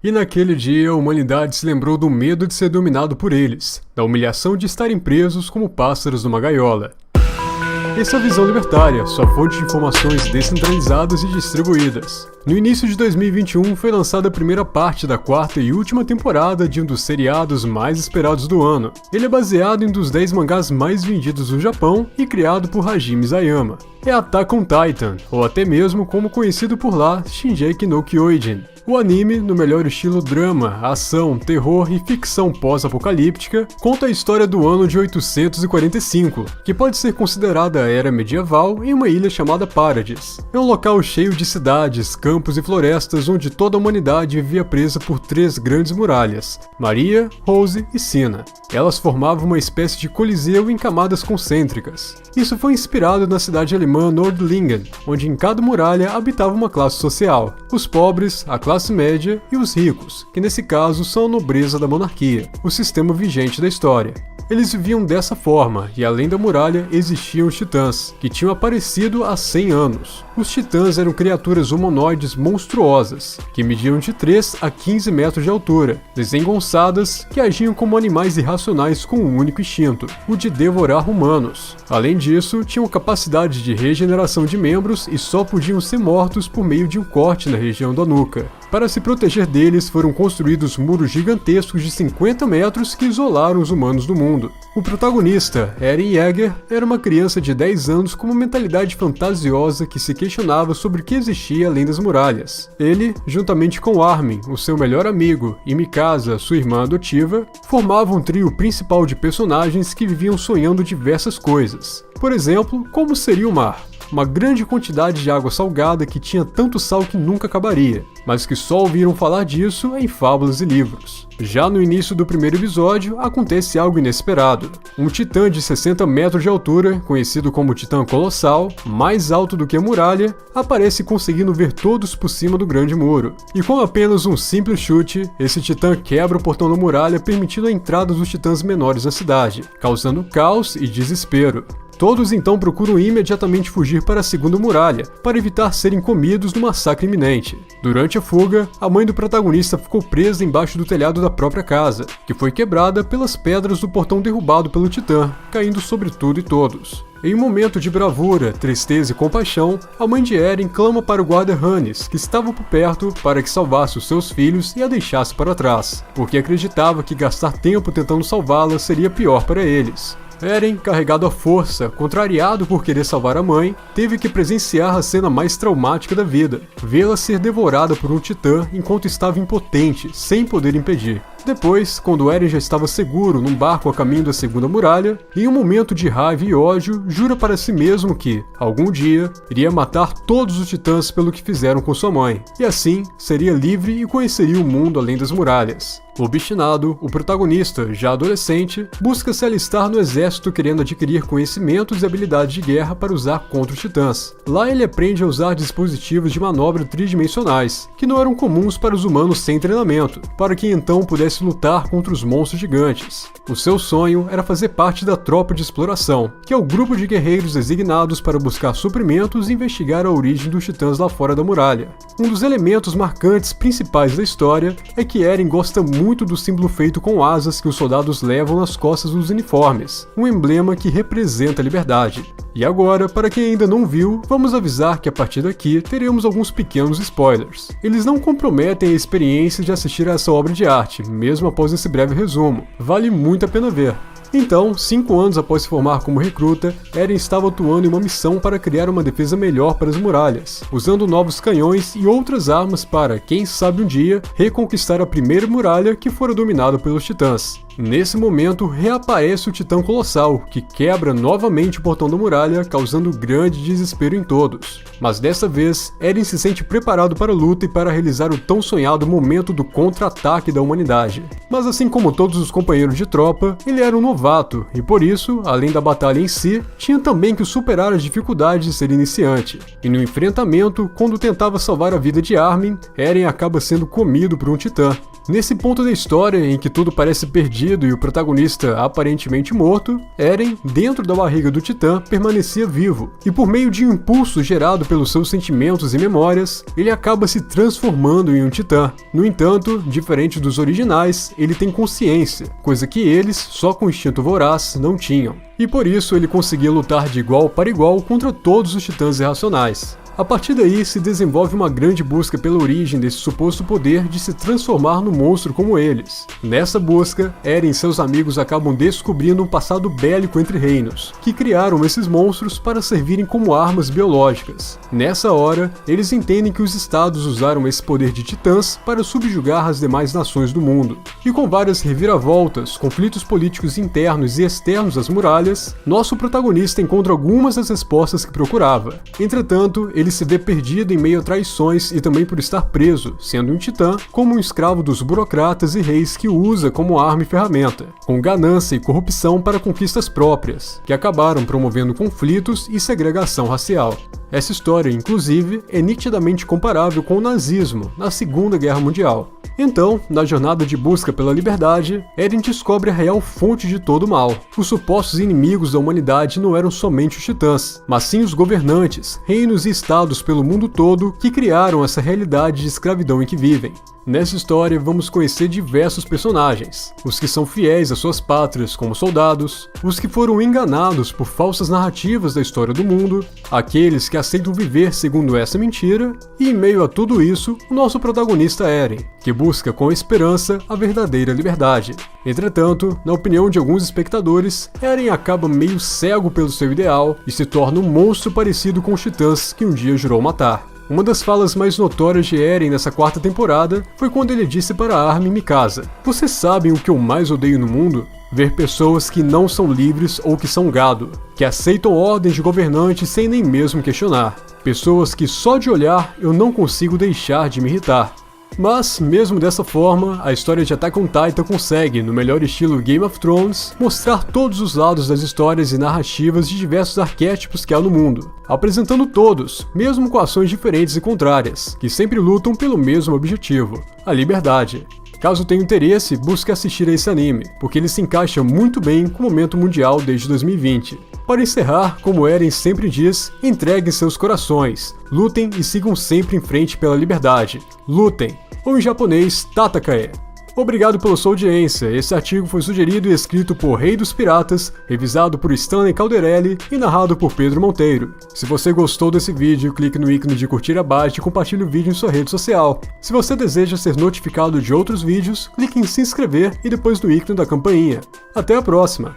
E naquele dia a humanidade se lembrou do medo de ser dominado por eles, da humilhação de estarem presos como pássaros numa gaiola. Essa é a Visão Libertária, sua fonte de informações descentralizadas e distribuídas. No início de 2021 foi lançada a primeira parte da quarta e última temporada de um dos seriados mais esperados do ano. Ele é baseado em um dos 10 mangás mais vendidos do Japão e criado por Hajime Isayama. É Attack on Titan, ou até mesmo como conhecido por lá, Shingeki no Kyojin. O anime, no melhor estilo drama, ação, terror e ficção pós-apocalíptica, conta a história do ano de 845, que pode ser considerada a era medieval em uma ilha chamada Paradis. É um local cheio de cidades, campos e florestas onde toda a humanidade vivia presa por 3 grandes muralhas, Maria, Rose e Sina. Elas formavam uma espécie de coliseu em camadas concêntricas. Isso foi inspirado na cidade alemã Nordlingen, onde em cada muralha habitava uma classe social, os pobres, a classe média e os ricos, que nesse caso são a nobreza da monarquia, o sistema vigente da história. Eles viviam dessa forma, e além da muralha existiam os titãs, que tinham aparecido há 100 anos. Os titãs eram criaturas humanoides monstruosas, que mediam de 3 a 15 metros de altura, desengonçadas, que agiam como animais irracionais com um único instinto, o de devorar humanos. Além disso, tinham capacidade de regeneração de membros e só podiam ser mortos por meio de um corte na região da nuca. Para se proteger deles, foram construídos muros gigantescos de 50 metros que isolaram os humanos do mundo. O protagonista, Eren Yeager, era uma criança de 10 anos com uma mentalidade fantasiosa que se questionava sobre o que existia além das muralhas. Ele, juntamente com Armin, o seu melhor amigo, e Mikasa, sua irmã adotiva, formavam um trio principal de personagens que viviam sonhando diversas coisas. Por exemplo, como seria o mar? Uma grande quantidade de água salgada que tinha tanto sal que nunca acabaria, mas que só ouviram falar disso em fábulas e livros. Já no início do primeiro episódio, acontece algo inesperado. Um titã de 60 metros de altura, conhecido como Titã Colossal, mais alto do que a muralha, aparece conseguindo ver todos por cima do grande muro. E com apenas um simples chute, esse titã quebra o portão da muralha, permitindo a entrada dos titãs menores na cidade, causando caos e desespero. Todos então procuram imediatamente fugir para a segunda muralha, para evitar serem comidos no massacre iminente. Durante a fuga, a mãe do protagonista ficou presa embaixo do telhado da própria casa, que foi quebrada pelas pedras do portão derrubado pelo titã, caindo sobre tudo e todos. Em um momento de bravura, tristeza e compaixão, a mãe de Eren clama para o guarda Hannes, que estava por perto, para que salvasse os seus filhos e a deixasse para trás, porque acreditava que gastar tempo tentando salvá-la seria pior para eles. Eren, carregado à força, contrariado por querer salvar a mãe, teve que presenciar a cena mais traumática da vida, vê-la ser devorada por um titã enquanto estava impotente, sem poder impedir. Depois, quando Eren já estava seguro num barco a caminho da segunda muralha, em um momento de raiva e ódio, jura para si mesmo que, algum dia, iria matar todos os titãs pelo que fizeram com sua mãe, e assim seria livre e conheceria o mundo além das muralhas. Obstinado, o protagonista, já adolescente, busca se alistar no exército querendo adquirir conhecimentos e habilidades de guerra para usar contra os titãs. Lá ele aprende a usar dispositivos de manobra tridimensionais, que não eram comuns para os humanos sem treinamento, para que então pudesse lutar contra os monstros gigantes. O seu sonho era fazer parte da Tropa de Exploração, que é o grupo de guerreiros designados para buscar suprimentos e investigar a origem dos titãs lá fora da muralha. Um dos elementos marcantes principais da história é que Eren gosta muito do símbolo feito com asas que os soldados levam nas costas dos uniformes, um emblema que representa a liberdade. E agora, para quem ainda não viu, vamos avisar que a partir daqui teremos alguns pequenos spoilers. Eles não comprometem a experiência de assistir a essa obra de arte, mesmo após esse breve resumo. Vale muito a pena ver. Então, 5 anos após se formar como recruta, Eren estava atuando em uma missão para criar uma defesa melhor para as muralhas, usando novos canhões e outras armas para, quem sabe um dia, reconquistar a primeira muralha que fora dominada pelos titãs. Nesse momento, reaparece o Titã Colossal, que quebra novamente o portão da muralha, causando grande desespero em todos. Mas dessa vez, Eren se sente preparado para a luta e para realizar o tão sonhado momento do contra-ataque da humanidade. Mas assim como todos os companheiros de tropa, ele era um novato, e por isso, além da batalha em si, tinha também que superar as dificuldades de ser iniciante. E no enfrentamento, quando tentava salvar a vida de Armin, Eren acaba sendo comido por um titã. Nesse ponto da história em que tudo parece perdido e o protagonista aparentemente morto, Eren, dentro da barriga do Titã, permanecia vivo, e por meio de um impulso gerado pelos seus sentimentos e memórias, ele acaba se transformando em um Titã. No entanto, diferente dos originais, ele tem consciência, coisa que eles, só com instinto voraz, não tinham. E por isso ele conseguia lutar de igual para igual contra todos os Titãs irracionais. A partir daí se desenvolve uma grande busca pela origem desse suposto poder de se transformar no monstro como eles. Nessa busca, Eren e seus amigos acabam descobrindo um passado bélico entre reinos, que criaram esses monstros para servirem como armas biológicas. Nessa hora, eles entendem que os estados usaram esse poder de titãs para subjugar as demais nações do mundo. E com várias reviravoltas, conflitos políticos internos e externos às muralhas, nosso protagonista encontra algumas das respostas que procurava. Entretanto, ele se vê perdido em meio a traições e também por estar preso, sendo um titã, como um escravo dos burocratas e reis que o usa como arma e ferramenta, com ganância e corrupção para conquistas próprias, que acabaram promovendo conflitos e segregação racial. Essa história, inclusive, é nitidamente comparável com o nazismo na Segunda Guerra Mundial. Então, na jornada de busca pela liberdade, Eren descobre a real fonte de todo o mal. Os supostos inimigos da humanidade não eram somente os titãs, mas sim os governantes, reinos e estados pelo mundo todo que criaram essa realidade de escravidão em que vivem. Nessa história, vamos conhecer diversos personagens, os que são fiéis às suas pátrias como soldados, os que foram enganados por falsas narrativas da história do mundo, aqueles que aceitam viver segundo essa mentira, e em meio a tudo isso, o nosso protagonista Eren, que busca com esperança a verdadeira liberdade. Entretanto, na opinião de alguns espectadores, Eren acaba meio cego pelo seu ideal e se torna um monstro parecido com os titãs que um dia jurou matar. Uma das falas mais notórias de Eren nessa quarta temporada foi quando ele disse para Armin e Mikasa: "Vocês sabem o que eu mais odeio no mundo? Ver pessoas que não são livres ou que são gado, que aceitam ordens de governantes sem nem mesmo questionar. Pessoas que só de olhar eu não consigo deixar de me irritar." Mas, mesmo dessa forma, a história de Attack on Titan consegue, no melhor estilo Game of Thrones, mostrar todos os lados das histórias e narrativas de diversos arquétipos que há no mundo, apresentando todos, mesmo com ações diferentes e contrárias, que sempre lutam pelo mesmo objetivo, a liberdade. Caso tenha interesse, busque assistir a esse anime, porque ele se encaixa muito bem com o momento mundial desde 2020. Para encerrar, como Eren sempre diz, entreguem seus corações, lutem e sigam sempre em frente pela liberdade. Lutem! Ou em japonês, Tatakae. Obrigado pela sua audiência. Esse artigo foi sugerido e escrito por Rei dos Piratas, revisado por Stanley Calderelli e narrado por Pedro Monteiro. Se você gostou desse vídeo, clique no ícone de curtir abaixo e compartilhe o vídeo em sua rede social. Se você deseja ser notificado de outros vídeos, clique em se inscrever e depois no ícone da campainha. Até a próxima!